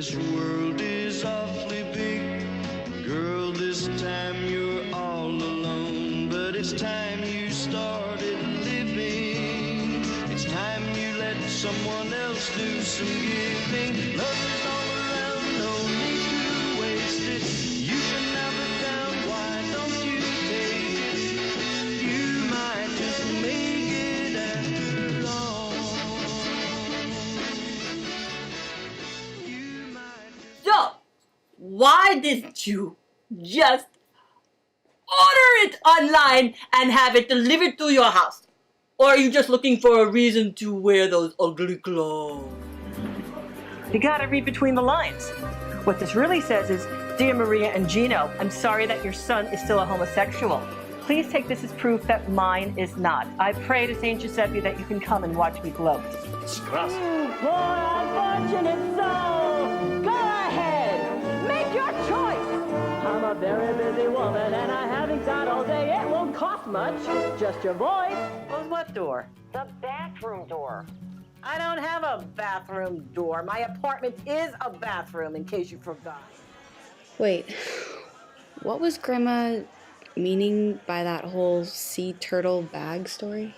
This world is awfully big. Girl, this time you're all alone. But it's time you started living. It's time you let someone else do some giving. Love is all around, no need to waste it. You can have it down, why don't you take it? You might just make it after all. You might just... So, why didn't you just order it online and have it delivered to your house? Or are you just looking for a reason to wear those ugly clothes? You gotta read between the lines. What this really says is, Dear Maria and Gino, I'm sorry that your son is still a homosexual. Please take this as proof that mine is not. I pray to Saint Giuseppe that you can come and watch me gloat. You poor unfortunate soul! Go ahead! Make your choice! I'm a very busy woman and I haven't got all day. It won't cost much. Just your voice. Close what door? The bathroom door. I don't have a bathroom door. My apartment is a bathroom, in case you forgot. Wait, what was Grandma meaning by that whole sea turtle bag story?